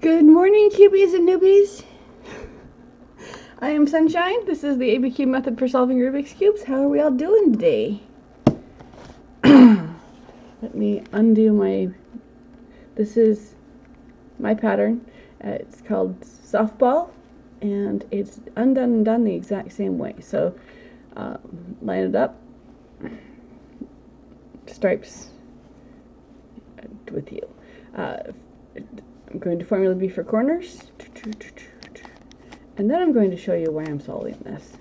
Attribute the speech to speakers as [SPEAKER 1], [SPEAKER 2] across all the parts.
[SPEAKER 1] Good morning, cubies and newbies. I am Sunshine. This is the ABCube method for solving Rubik's Cubes. How are we all doing today? Let me undo this is my pattern. It's called softball, and it's undone and done the exact same way. So line it up, stripes with you. I'm going to formula B for corners, and then I'm going to show you why I'm solving this.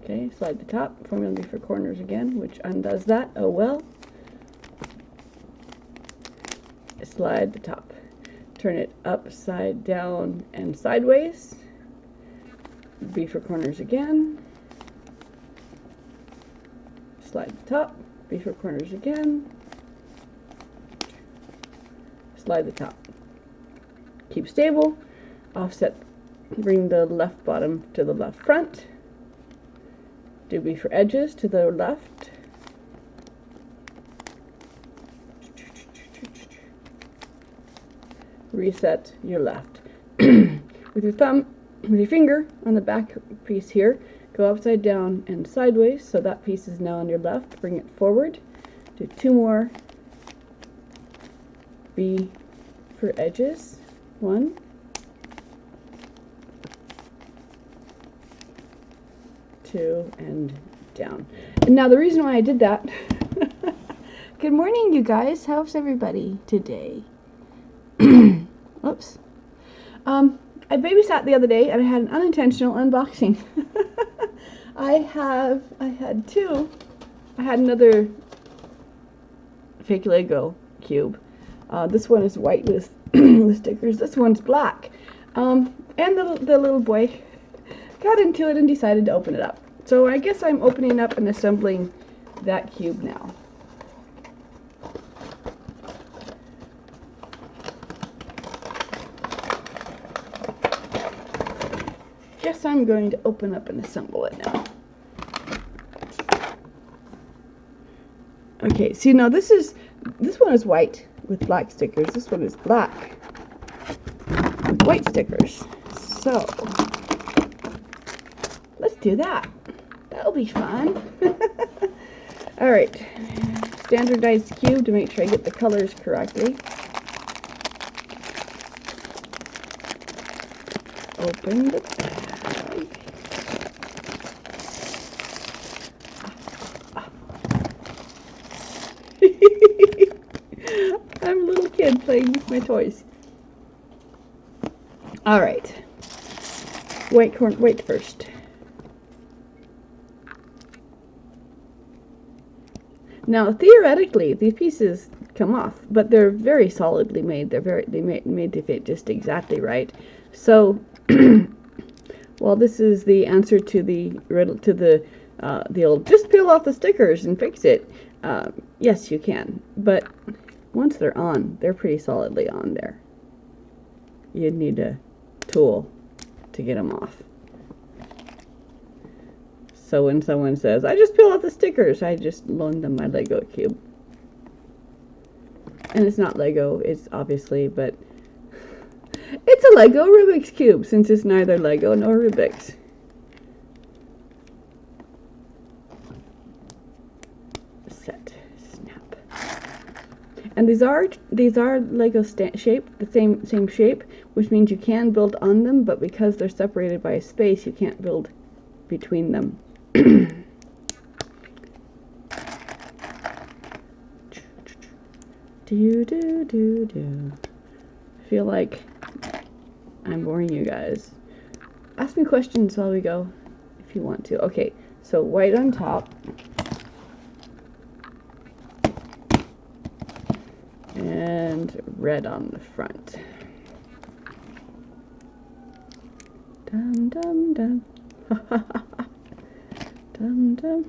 [SPEAKER 1] Okay, slide the top, formula B for corners again, which undoes that. Oh well. Slide the top, turn it upside down and sideways. B for corners again. Slide the top, B for corners again. Slide the top. Keep stable, offset, bring the left bottom to the left front, do B for edges to the left, reset your left. With your finger on the back piece here, go upside down and sideways, so that piece is now on your left, bring it forward, do two more, B for edges. 1, 2, and down. And now the reason why I did that, good morning you guys, how's everybody today? Oops. I babysat the other day and I had an unintentional unboxing. I had another fake Lego cube. This one is white with with stickers. This one's black. And the little boy got into it and decided to open it up. So I guess I'm opening up and assembling that cube now. Guess I'm going to open up and assemble it now. Okay, see now this one is white with black stickers. This one is black with white stickers. So let's do that. That'll be fun. All right, standardized cube to make sure I get the colors correctly. Open the bag. I'm a little kid playing with my toys. All right. Wait first. Now, theoretically, these pieces come off, but they're very solidly made. They made to fit just exactly right. So, well, this is the answer to the old just peel off the stickers and fix it. Yes, you can, but once they're on, they're pretty solidly on there. You'd need a tool to get them off. So when someone says, I just peel off the stickers, I just loan them my Lego cube. And it's not Lego, it's obviously, but it's a Lego Rubik's Cube, since it's neither Lego nor Rubik's. Set, snap. And these are Lego shape, the same shape, which means you can build on them, but because they're separated by a space, you can't build between them. Do. Feel like I'm boring you guys. Ask me questions while we go, if you want to. Okay, so white on top. And red on the front. Dum dum dum. Dum dum.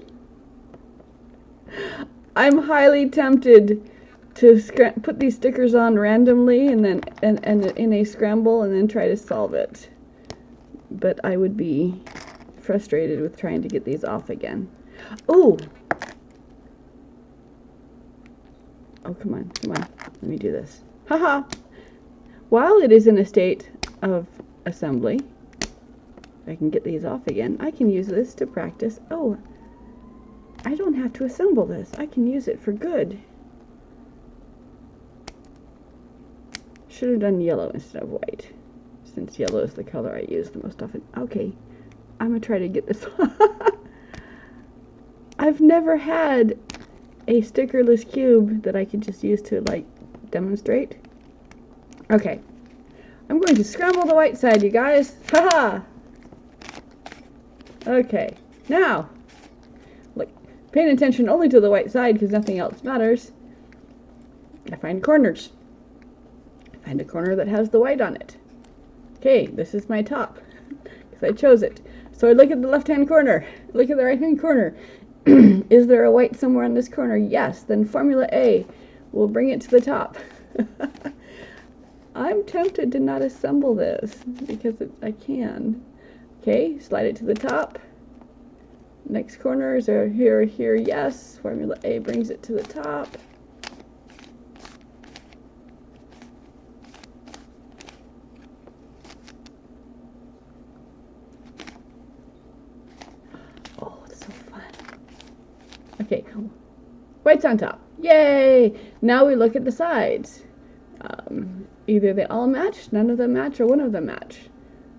[SPEAKER 1] I'm highly tempted to put these stickers on randomly and then and in a scramble and then try to solve it. But I would be frustrated with trying to get these off again. Oh, Oh, come on. Let me do this. Haha! while it is in a state of assembly, I can get these off again. I can use this to practice. Oh, I don't have to assemble this. I can use it for good. Should have done yellow instead of white, since yellow is the color I use the most often. Okay, I'm gonna try to get this. I've never had a stickerless cube that I could just use to, like, demonstrate. Okay, I'm going to scramble the white side, you guys. Haha! Okay, now, look, paying attention only to the white side because nothing else matters. I find corners. I find a corner that has the white on it. Okay, this is my top because I chose it. So I look at the left-hand corner, look at the right-hand corner. Is there a white somewhere on this corner? Yes, then Formula A will bring it to the top. I'm tempted to not assemble this because I can. Okay, slide it to the top. Next corners are here, here, yes. Formula A brings it to the top. Oh, it's so fun. Okay, white's on top. Yay! Now we look at the sides. Either they all match, none of them match, or one of them match.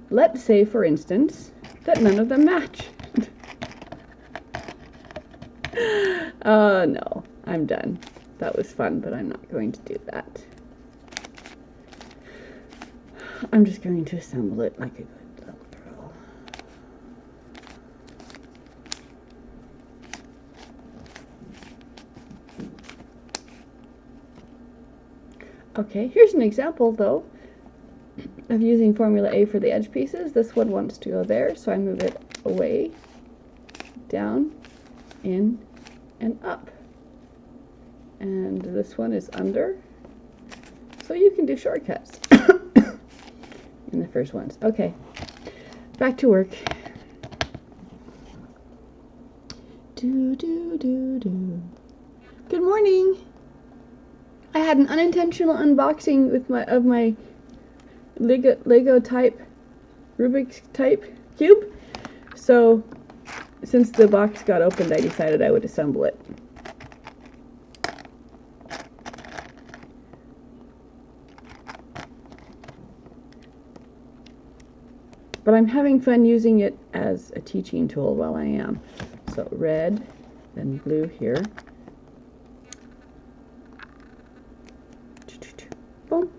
[SPEAKER 1] Let's say, for instance, that none of them match. No, I'm done. That was fun, but I'm not going to do that. I'm just going to assemble it like a good little girl. Okay, here's an example, though, of using Formula A for the edge pieces. This one wants to go there, so I move it away, down, in, and up. And this one is under, so you can do shortcuts in the first ones. Okay, back to work. Do. Good morning. I had an unintentional unboxing with my Lego type, Rubik's type cube. So since the box got opened, I decided I would assemble it. But I'm having fun using it as a teaching tool while I am. So red, then blue here. Boom.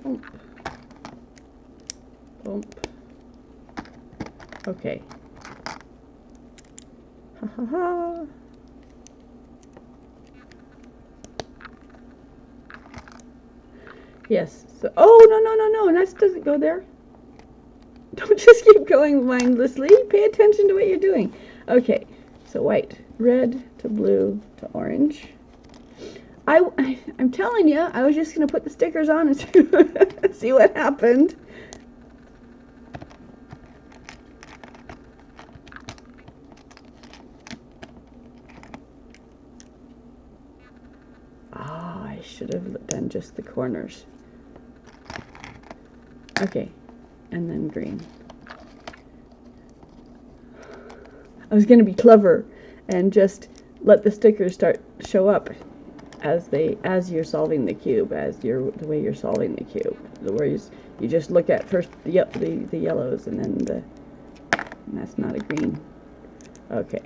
[SPEAKER 1] Boom. Boom. Okay. Ha ha ha. Yes. So, oh, no. That doesn't go there. Don't just keep going mindlessly. Pay attention to what you're doing. Okay. So white, red to blue to orange. I'm telling you, I was just going to put the stickers on and see what happened. Ah, I should have done just the corners. Okay, and then green. I was going to be clever and just let the stickers show up as you're solving the cube, the way you're solving the cube. Where you just look at first the yellows and then and that's not a green. Okay.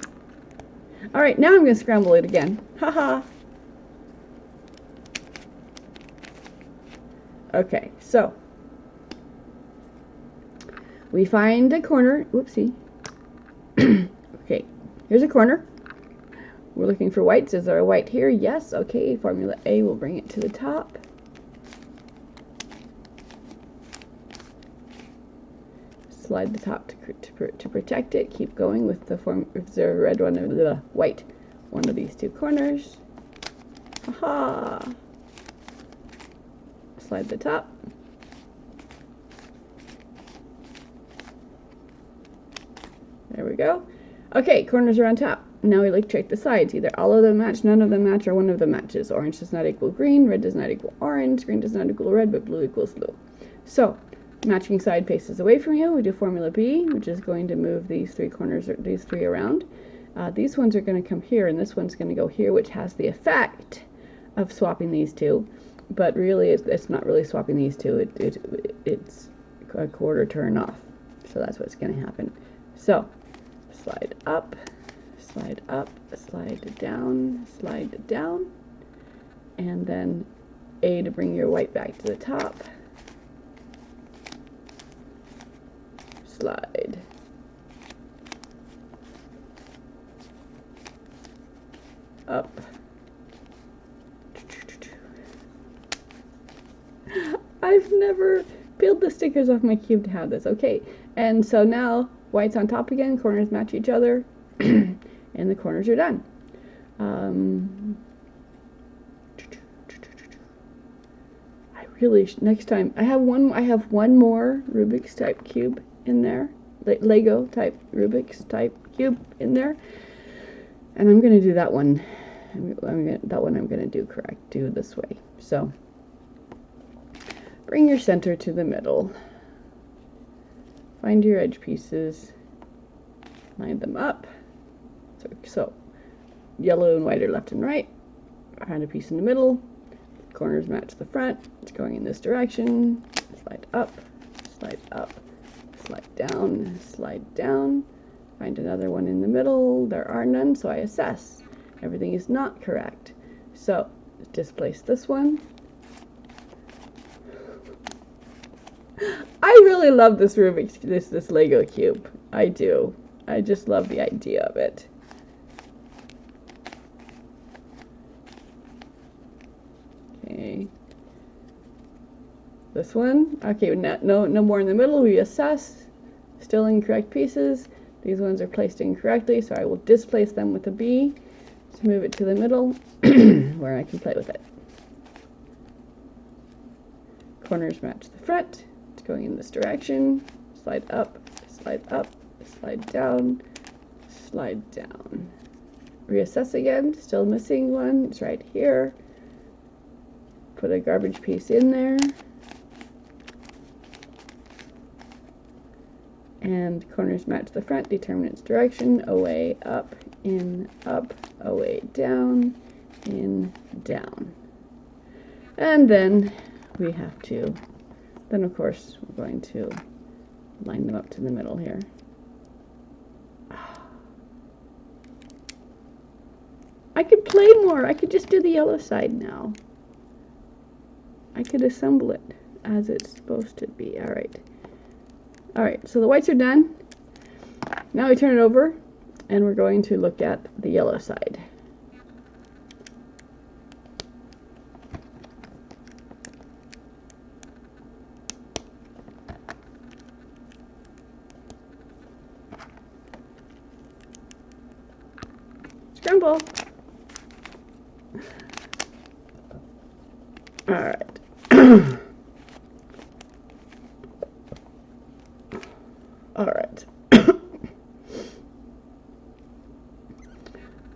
[SPEAKER 1] All right, now I'm going to scramble it again. Haha. Okay, so we find a corner. Whoopsie. Okay, here's a corner. We're looking for whites. Is there a white here? Yes. Okay, Formula A will bring it to the top. Slide the top to protect it. Keep going with the red one or the white one of these two corners. Aha! Slide the top. There we go. Okay, corners are on top. Now we look check the sides. Either all of them match, none of them match, or one of them matches. Orange does not equal green, red does not equal orange, green does not equal red, but blue equals blue. So, matching side faces away from you. We do formula B, which is going to move these three corners, or these three around. These ones are going to come here, and this one's going to go here, which has the effect of swapping these two. But really, it's not really swapping these two. It's a quarter turn off. So that's what's going to happen. So, slide up, slide down, and then A to bring your white back to the top. Slide. Up. I've never peeled the stickers off my cube to have this. Okay, and so now white's on top again, corners match each other, and the corners are done. I really next time I have one more Rubik's type cube in there, Lego type Rubik's type cube in there, and I'm gonna do that one. I'm gonna do this way. So bring your center to the middle. Find your edge pieces, line them up. So yellow and white are left and right. Find a piece in the middle. Corners match the front. It's going in this direction. Slide up, slide down. Find another one in the middle. There are none, so I assess. Everything is not correct. So displace this one. I really love this Rubik's, this Lego cube. I do. I just love the idea of it. Okay. This one. Okay, no more in the middle. We assess. Still incorrect pieces. These ones are placed incorrectly, so I will displace them with a B to move it to the middle where I can play with it. Corners match the front. Going in this direction, slide up, slide down, reassess again, still missing one, it's right here, put a garbage piece in there, and corners match the front, determine its direction, away, up, in, up, away, down, in, down. And then we have to, then of course we're going to line them up to the middle here. I could play more. I could just do the yellow side now. I could assemble it as it's supposed to be. Alright, so the whites are done. Now we turn it over and we're going to look at the yellow side. Scramble. Alright. Alright.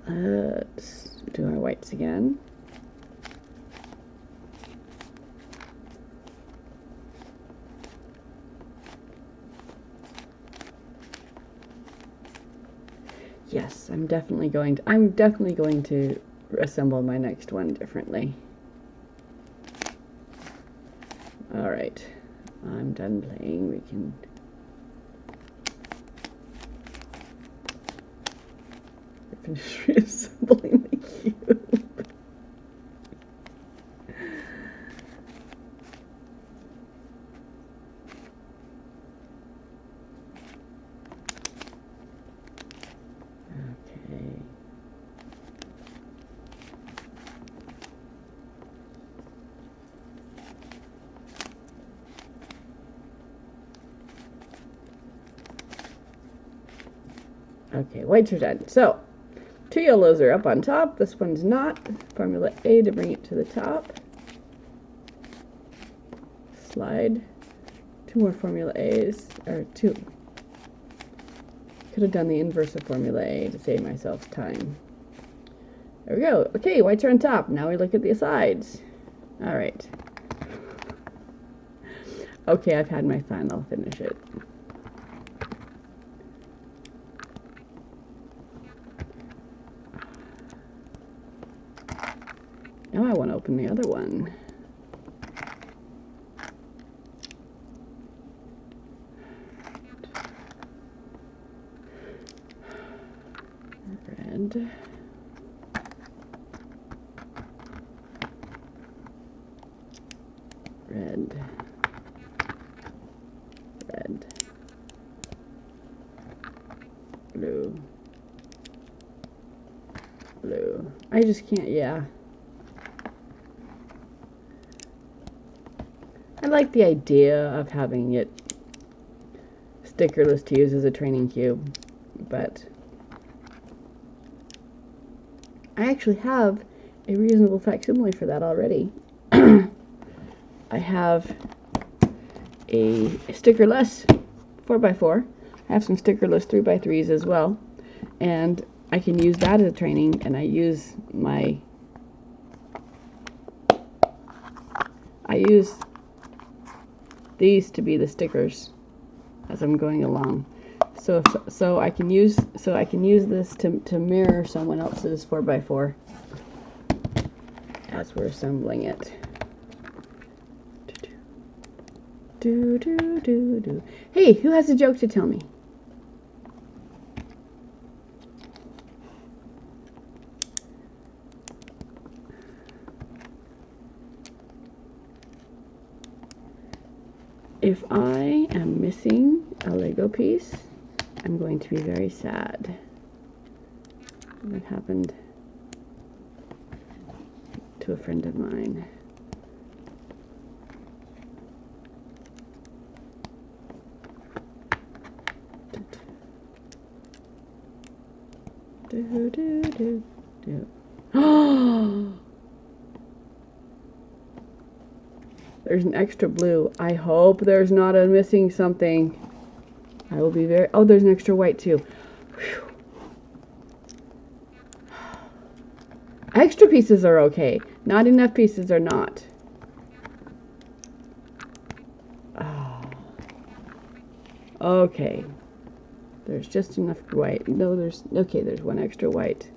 [SPEAKER 1] Let's do our whites again. Yes, I'm definitely going to assemble my next one differently. Alright, I'm done playing. We can finish reassembling the cube. Okay, whites are done. So, two yellows are up on top. This one's not. Formula A to bring it to the top. Slide. Two more formula A's, or two. could have done the inverse of Formula A to save myself time. There we go. Okay, whites are on top. Now we look at the sides. All right. Okay, I've had my fun. I'll finish it. Now I want to open the other one. Red. Red. Red. Blue. Blue. I just can't, yeah. I like the idea of having it stickerless to use as a training cube, but I actually have a reasonable facsimile for that already. I have a stickerless 4x4. I have some stickerless 3x3s as well, and I can use that as a training, and I use these to be the stickers as I'm going along. So I can use this to mirror someone else's 4x4 as we're assembling it. Hey, who has a joke to tell me? If I am missing a Lego piece, I'm going to be very sad. That happened to a friend of mine. There's an extra blue. I hope there's not a missing something. I will be very... Oh, there's an extra white too. Whew. Extra pieces are okay. Not enough pieces are not. Oh. Okay. There's just enough white. No, there's... Okay, there's one extra white.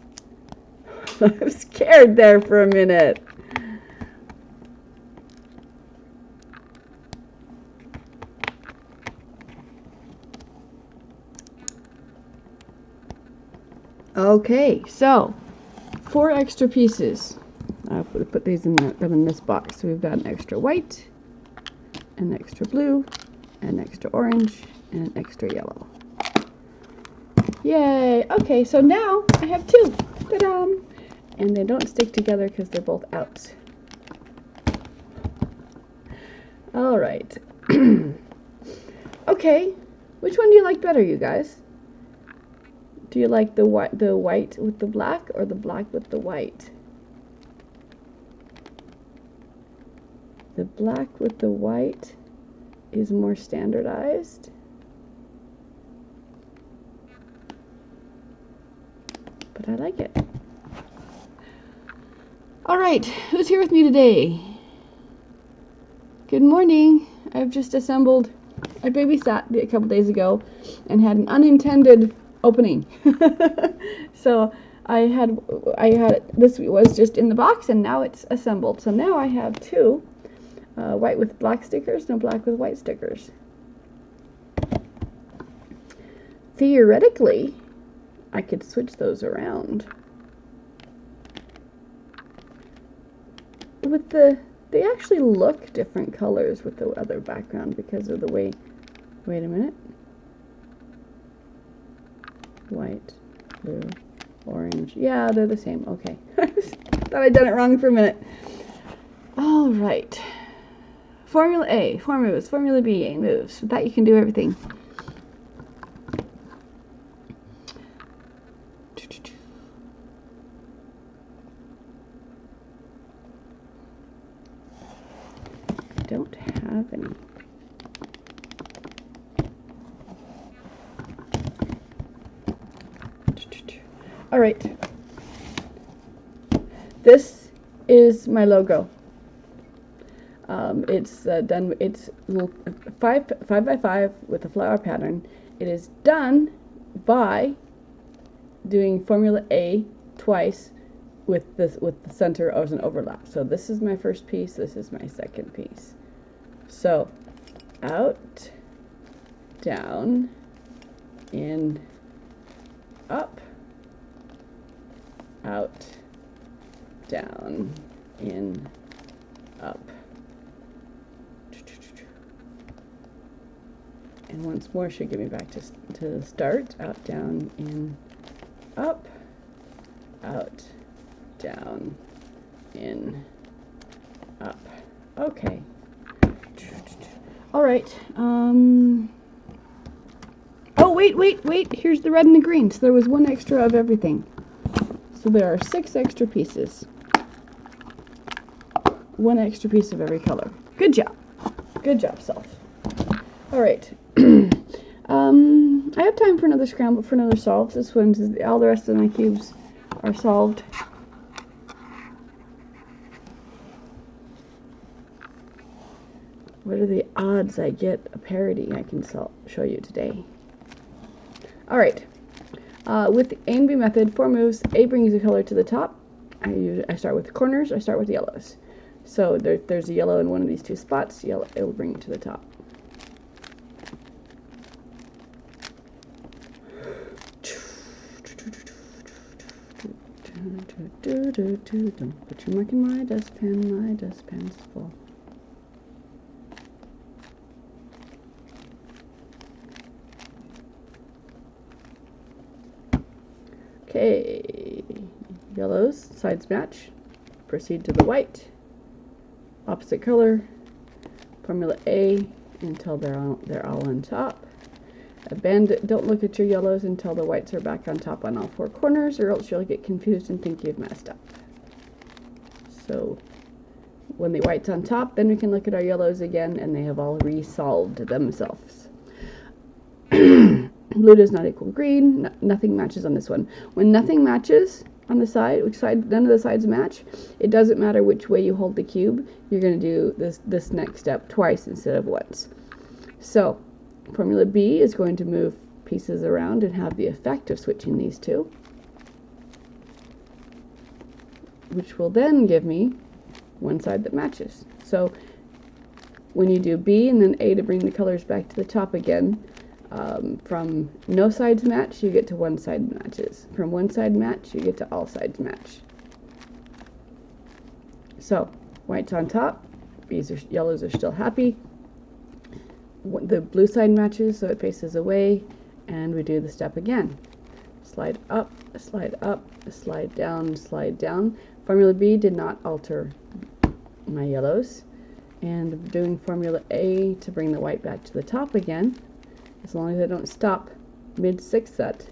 [SPEAKER 1] I'm scared there for a minute. Okay, so 4 extra pieces. I'll put these in them in this box. So we've got an extra white, an extra blue, an extra orange, and an extra yellow. Yay! Okay, so now I have 2. Ta-da! And they don't stick together because they're both out. All right. Okay, which one do you like better, you guys? Do you like the white with the black, or the black with the white? The black with the white is more standardized. But I like it. All right, who's here with me today? Good morning. I've just assembled. I babysat a couple days ago and had an unintended opening. So I had this was just in the box, and now it's assembled. So now I have 2 white with black stickers and black with white stickers. Theoretically, I could switch those around. They actually look different colors with the other background because of the way. Wait a minute. White, blue, orange. Yeah, they're the same. Okay. Thought I'd done it wrong for a minute. All right. Formula A, 4 moves. Formula B, 8 moves. With that, you can do everything. I don't have any. All right. This is my logo. It's done. It's little 5x5 with a flower pattern. It is done by doing Formula A twice with the center as an overlap. So this is my first piece. This is my second piece. So out, down, in, up, out, down, in, up. And once more should get me back to the start. Out, down, in, up, out, down, in, up. Okay. All right. Oh, wait. Here's the red and the green. So there was one extra of everything. So there are 6 extra pieces. One extra piece of every color. Good job. Good job, self. All right. I have time for another scramble, for another solve. This one's, all the rest of my cubes are solved. What are the odds I get a parody I can show you today? All right. With the A and B method, 4 moves. A brings the color to the top. I start with the corners. I start with yellows. So there's a yellow in one of these 2 spots. Yellow, it will bring it to the top. Don't put your mark in my dustpan's full. Okay, yellows, sides match. Proceed to the white, opposite color, Formula A until they're all on top. Don't look at your yellows until the whites are back on top on all 4 corners, or else you'll get confused and think you've messed up. So when the white's on top, then we can look at our yellows again, and they have all resolved themselves. Blue does not equal green. Nothing matches on this one. When nothing matches on the side, none of the sides match, it doesn't matter which way you hold the cube. You're going to do this next step twice instead of once. So Formula B is going to move pieces around and have the effect of switching these 2, which will then give me one side that matches. So when you do B and then A to bring the colors back to the top again, from no sides match, you get to one side matches. From one side match, you get to all sides match. So white's on top, yellows are still happy. The blue side matches, so it faces away, and we do the step again. Slide up, slide up, slide down, slide down. Formula B did not alter my yellows. And doing Formula A to bring the white back to the top again. As long as I don't stop mid-6th set,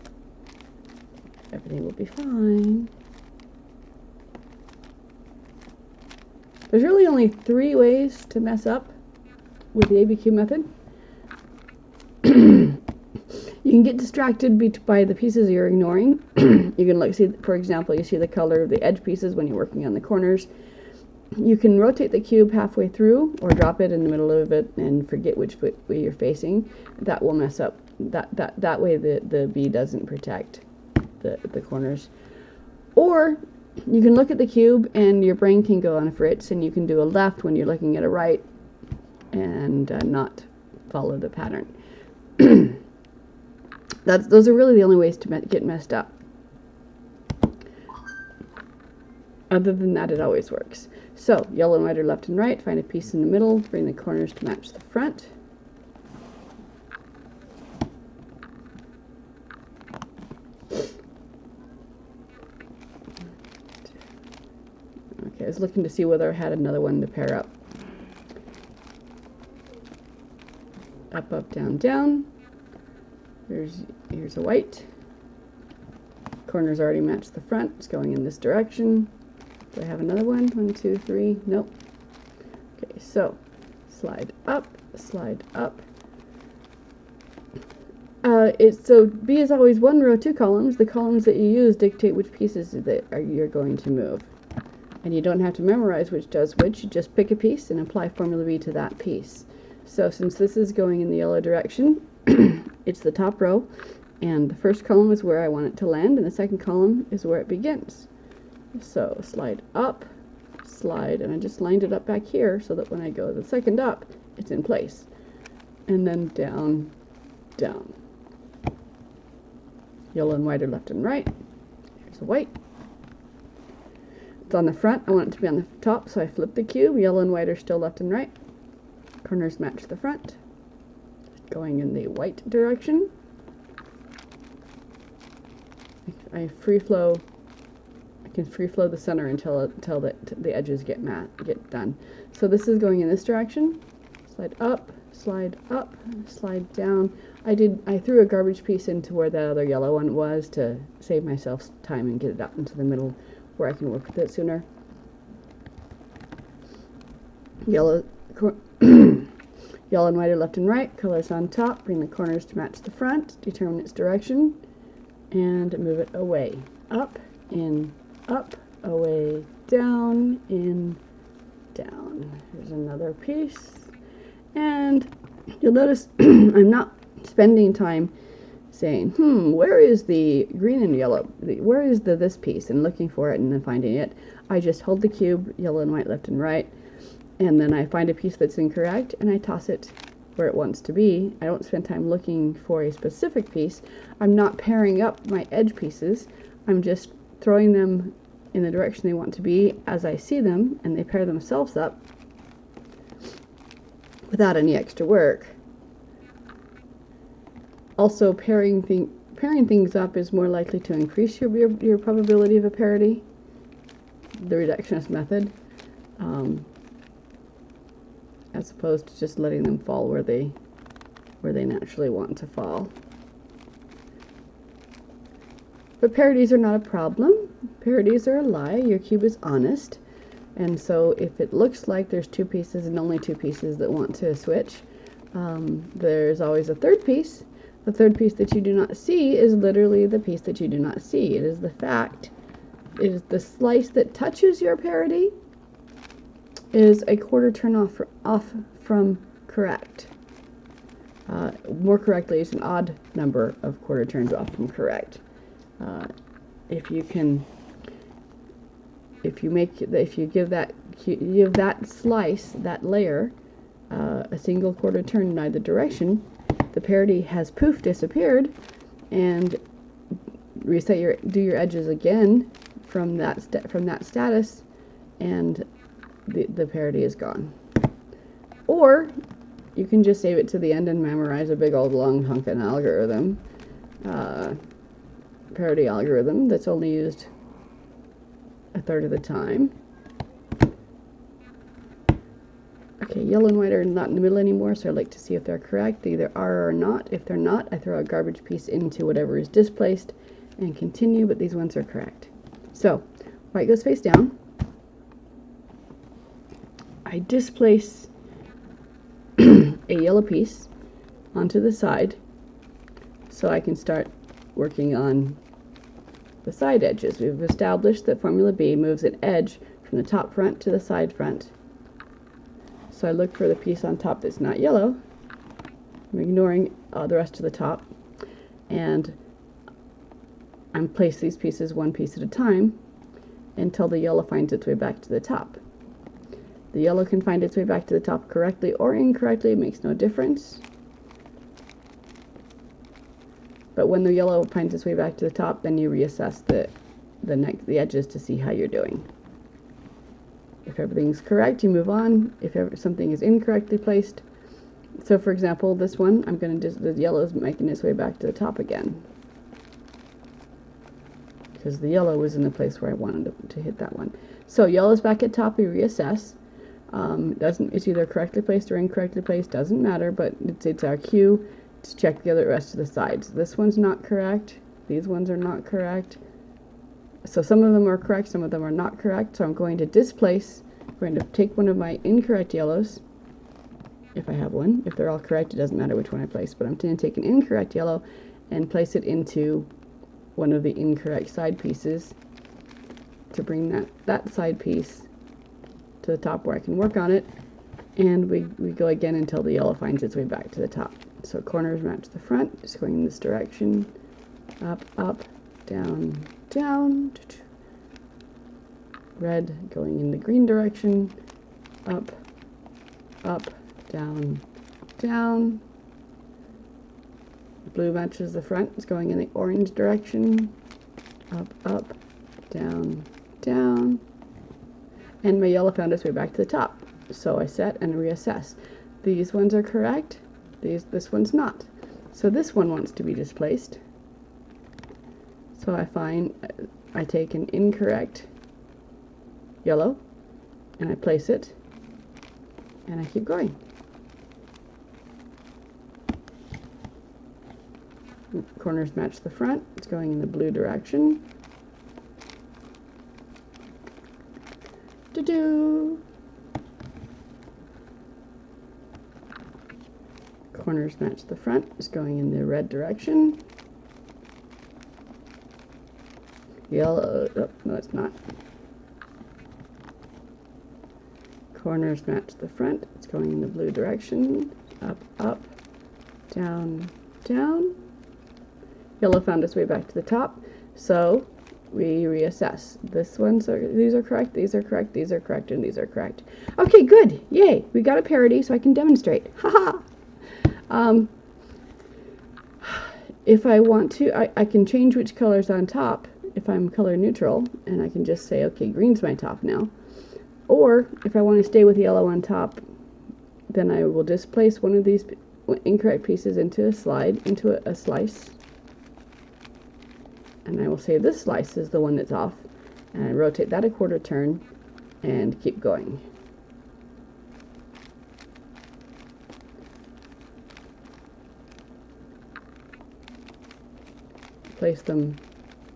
[SPEAKER 1] everything will be fine. There's really only 3 ways to mess up with the ABCube method. You can get distracted by the pieces you're ignoring. You can see, for example, you see the color of the edge pieces when you're working on the corners. You can rotate the cube halfway through or drop it in the middle of it and forget which way you're facing. That will mess up. That way the B doesn't protect the corners. Or you can look at the cube and your brain can go on a fritz, and you can do a left when you're looking at a right and not follow the pattern. Those are really the only ways to get messed up. Other than that, it always works. So, yellow and white are left and right. Find a piece in the middle. Bring the corners to match the front. Okay, I was looking to see whether I had another one to pair up. Up, up, down, down. Here's a white. Corners already match the front. It's going in this direction. Do I have another one? 1, 2, 3. Nope. Okay, so slide up, So B is always one row, two columns. The columns that you use dictate which pieces that you're going to move. And you don't have to memorize which does which. You just pick a piece and apply formula B to that piece. So since this is going in the yellow direction, it's the top row, and the first column is where I want it to land, and the second column is where it begins. So slide up, slide, and I just lined it up back here so that when I go the second up, it's in place. And then down, down. Yellow and white are left and right. Here's the white. It's on the front. I want it to be on the top, so I flip the cube. Yellow and white are still left and right. Corners match the front. Going in the white direction. I can free flow the center until the edges get done. So this is going in this direction. Slide up, slide down. I threw a garbage piece into where that other yellow one was to save myself time and get it up into the middle where I can work with it sooner. Yellow and white are left and right. Colors on top. Bring the corners to match the front. Determine its direction and move it away. Up, in, up, away, down, in, down. Here's another piece. And you'll notice I'm not spending time saying, where is the green and yellow? Where is this piece? And looking for it and then finding it. I just hold the cube, yellow and white, left and right, and then I find a piece that's incorrect and I toss it where it wants to be. I don't spend time looking for a specific piece. I'm not pairing up my edge pieces. I'm just throwing them in the direction they want to be as I see them, and they pair themselves up without any extra work. Also, pairing things up is more likely to increase your probability of a parity, the reductionist method, as opposed to just letting them fall where they naturally want to fall. But parities are not a problem. Parities are a lie. Your cube is honest. And so if it looks like there's two pieces and only two pieces that want to switch, there's always a third piece. The third piece that you do not see is literally the piece that you do not see. It is the fact. It is the slice that touches your parity is a quarter turn off from correct. More correctly, it's an odd number of quarter turns off from correct. If you give that slice, that layer, a single quarter turn in either direction, the parity has disappeared, and do your edges again from that status, and the parity is gone. Or you can just save it to the end and memorize a big old long hunk of an algorithm, parity algorithm that's only used a third of the time. Okay, yellow and white are not in the middle anymore, so I like to see if they're correct. They either are or not. If they're not, I throw a garbage piece into whatever is displaced and continue, but these ones are correct. So, white goes face down. I displace a yellow piece onto the side so I can start working on the side edges. We've established that formula B moves an edge from the top front to the side front. So I look for the piece on top that's not yellow. I'm ignoring the rest of the top, and I'm place these pieces one piece at a time until the yellow finds its way back to the top. The yellow can find its way back to the top correctly or incorrectly, it makes no difference. But when the yellow finds its way back to the top, then you reassess the edges to see how you're doing. If everything's correct, you move on. If something is incorrectly placed, so for example, this one, the yellow is making its way back to the top again, because the yellow was in the place where I wanted to hit that one. So yellow's back at top, we reassess. It's either correctly placed or incorrectly placed, doesn't matter, but it's our cue to check the rest of the sides. This one's not correct, these ones are not correct. So some of them are correct, some of them are not correct, so I'm going to displace. I'm going to take one of my incorrect yellows if I have one. If they're all correct, it doesn't matter which one I place, but I'm going to take an incorrect yellow and place it into one of the incorrect side pieces to bring that side piece to the top where I can work on it, and we go again until the yellow finds its way back to the top. So corners match the front, just going in this direction, up, up, down, down, red going in the green direction, up, up, down, down. Blue matches the front, it's going in the orange direction, up, up, down, down. And my yellow found its way back to the top. So I set and reassess. These ones are correct, this one's not. So this one wants to be displaced. So I take an incorrect yellow and I place it and I keep going. Corners match the front, it's going in the blue direction. Do-do. Corners match the front, it's going in the red direction. Yellow, oh, no it's not. Corners match the front, it's going in the blue direction. Up, up, down, down. Yellow found its way back to the top, so we reassess. These are correct, these are correct, these are correct, and these are correct. Okay, good, yay, we got a parity so I can demonstrate. Haha. If I want to, I can change which color's on top if I'm color neutral, and I can just say, okay, green's my top now. Or if I want to stay with yellow on top, then I will displace one of these incorrect pieces into a slide, into a slice. And I will say this slice is the one that's off, and I rotate that a quarter turn and keep going. Place them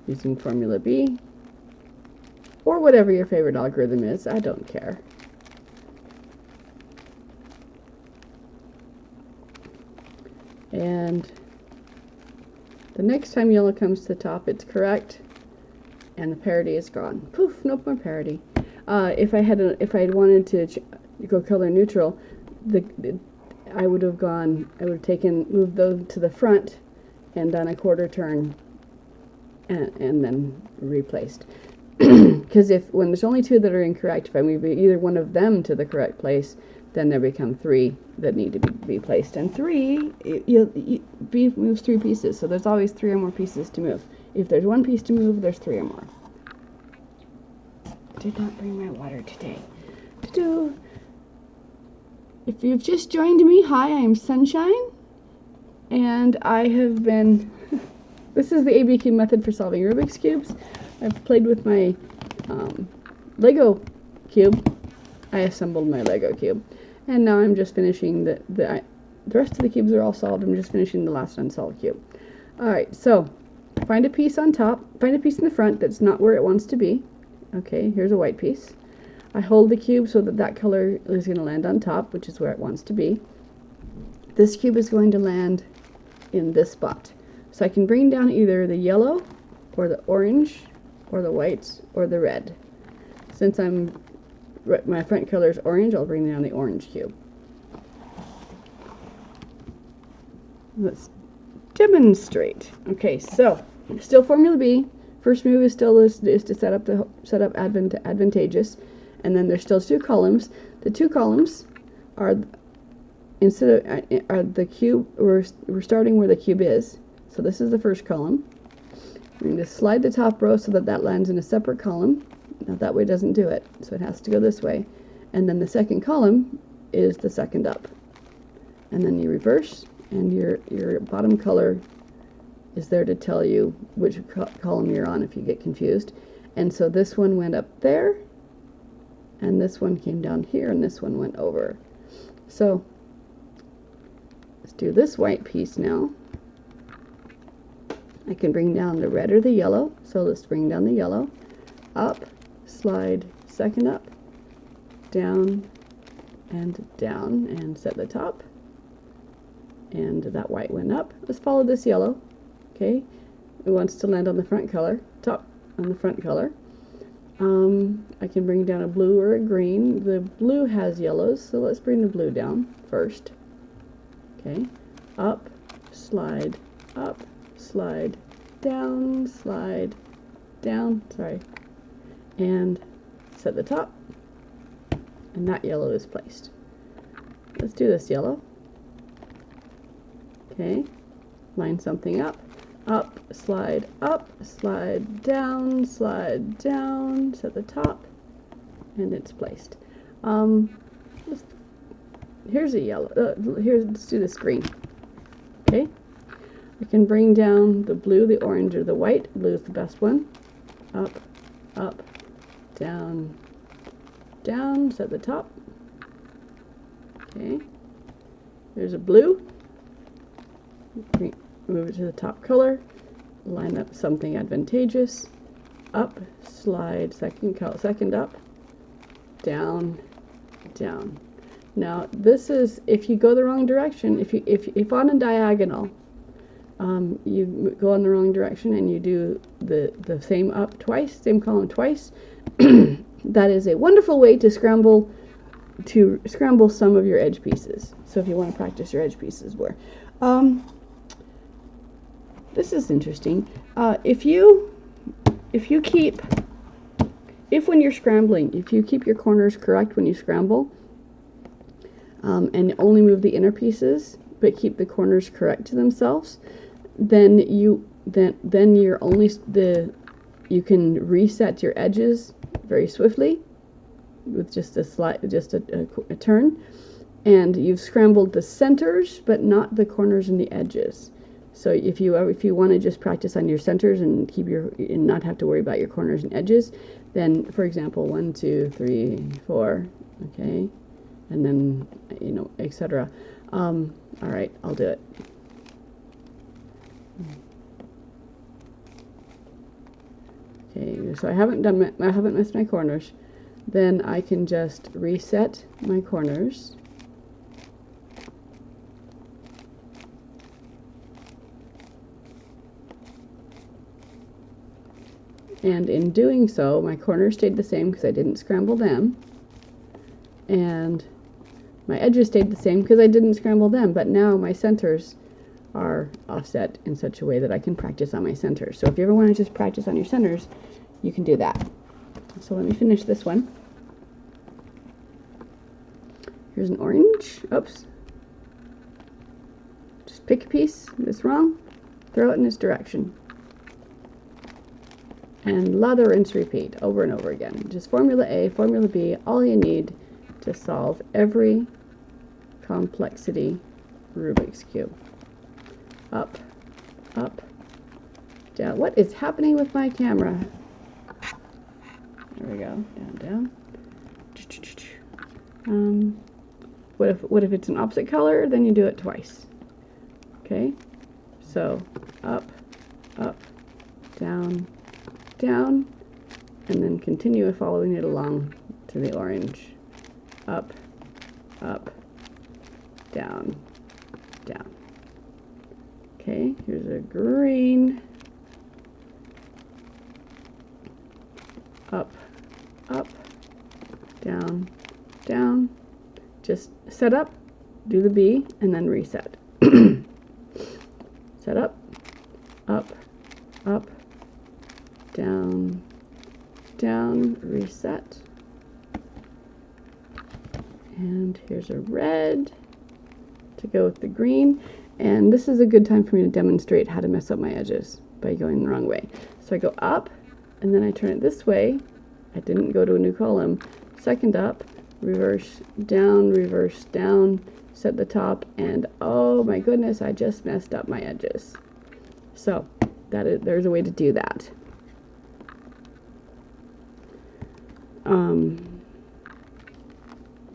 [SPEAKER 1] using Formula B, or whatever your favorite algorithm is, I don't care. And the next time yellow comes to the top, it's correct, and the parity is gone. Poof, no more parity. If I had wanted to go color neutral, I would have moved those to the front and done a quarter turn and then replaced. Because when there's only two that are incorrect, if I move either one of them to the correct place, then there become three that need to be placed. And B moves three pieces, so there's always three or more pieces to move. If there's one piece to move, there's three or more. Did not bring my water today. If you've just joined me, hi, I am Sunshine, and I have been... This is the ABCube method for solving Rubik's Cubes. I've played with my Lego cube. I assembled my Lego cube. And now I'm just finishing the rest of the cubes are all solved. I'm just finishing the last unsolved cube. Alright, so find a piece on top, find a piece in the front that's not where it wants to be. Okay, here's a white piece. I hold the cube so that color is going to land on top, which is where it wants to be. This cube is going to land in this spot. So I can bring down either the yellow, or the orange, or the white, or the red. Since my front color is orange, I'll bring down the orange cube. Let's demonstrate. Okay, so still Formula B. First move is to set up advantageous, and then there's still two columns. The two columns are the cube. We're starting where the cube is. So this is the first column. We're going to slide the top row so that lands in a separate column. Now that way doesn't do it, so it has to go this way. And then the second column is the second up. And then you reverse, and your bottom color is there to tell you which column you're on if you get confused. And so this one went up there, and this one came down here, and this one went over. So let's do this white piece now. I can bring down the red or the yellow, so let's bring down the yellow. Up, slide, second up, down, and down, and set the top. And that white went up. Let's follow this yellow. Okay, it wants to land on the front color, top on the front color. I can bring down a blue or a green. The blue has yellows, so let's bring the blue down first. Okay, up, slide, down, sorry, and set the top, and that yellow is placed. Let's do this yellow. Okay, line something up, slide, down, set the top, and it's placed. Here's a yellow, let's do this green. Okay, I can bring down the blue, the orange, or the white. Blue is the best one. Up, down, set the top. Okay, there's a blue. Move it to the top color, line up something advantageous, up, slide, second up, down. Now this is, if you go the wrong direction, if on a diagonal, you go in the wrong direction and you do the same up twice, same column twice, that is a wonderful way to scramble some of your edge pieces. So if you want to practice your edge pieces more. This is interesting. If when you're scrambling, if you keep your corners correct when you scramble, and only move the inner pieces, but keep the corners correct to themselves, then you can reset your edges very swiftly with just a turn, and you've scrambled the centers, but not the corners and the edges. So if you want to just practice on your centers and and not have to worry about your corners and edges, then for example 1, 2, 3, 4, okay, and then etc. All right, I'll do it. Okay, so I haven't missed my corners. Then I can just reset my corners. And in doing so, my corners stayed the same because I didn't scramble them. And my edges stayed the same because I didn't scramble them. But now my centers are offset in such a way that I can practice on my centers. So if you ever want to just practice on your centers, you can do that. So let me finish this one. Here's an orange. Oops. Just pick a piece that's wrong, throw it in this direction. And lather, rinse, repeat over and over again. Just formula A, formula B, all you need to solve every complexity Rubik's Cube. Up, down. What is happening with my camera? There we go. Down. What if it's an opposite color? Then you do it twice. Okay. So up, down, and then continue following it along to the orange. Up, down. Okay, here's a green. Up, down. Just set up, do the B, and then reset. Set up, down, reset. And here's a red to go with the green. And this is a good time for me to demonstrate how to mess up my edges by going the wrong way. So I go up, and then I turn it this way. I didn't go to a new column. Second up, reverse down, set the top, and oh my goodness, I just messed up my edges. So there's a way to do that. Let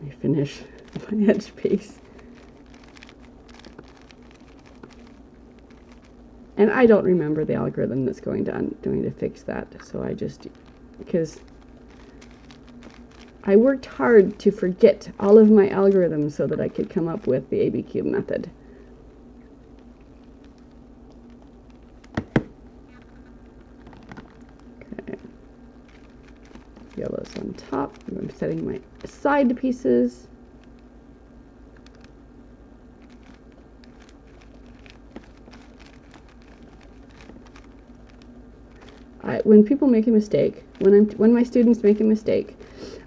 [SPEAKER 1] me finish my edge piece. And I don't remember the algorithm that's going to fix that, so I just, because I worked hard to forget all of my algorithms so that I could come up with the ABCube method. Okay. Yellow's on top. I'm setting my side pieces. When people make a mistake, when my students make a mistake,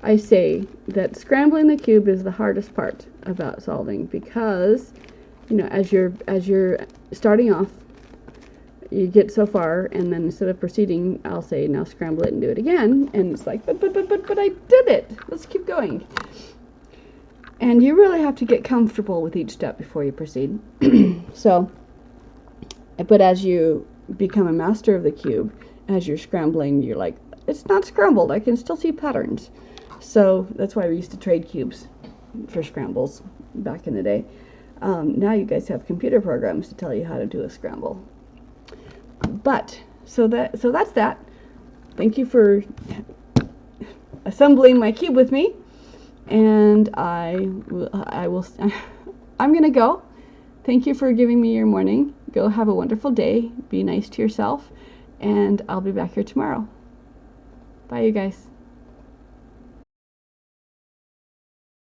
[SPEAKER 1] I say that scrambling the cube is the hardest part about solving, because, you know, as you're starting off, you get so far, and then instead of proceeding, I'll say, now scramble it and do it again, and it's like, but I did it. Let's keep going. And you really have to get comfortable with each step before you proceed. So, but as you become a master of the cube, as you're scrambling, you're like, it's not scrambled, I can still see patterns. So that's why we used to trade cubes for scrambles back in the day. Now you guys have computer programs to tell you how to do a scramble. But so that's that. Thank you for assembling my cube with me, and I'm gonna go. Thank you for giving me your morning. Go have a wonderful day. Be nice to yourself. And I'll be back here tomorrow. Bye, you guys.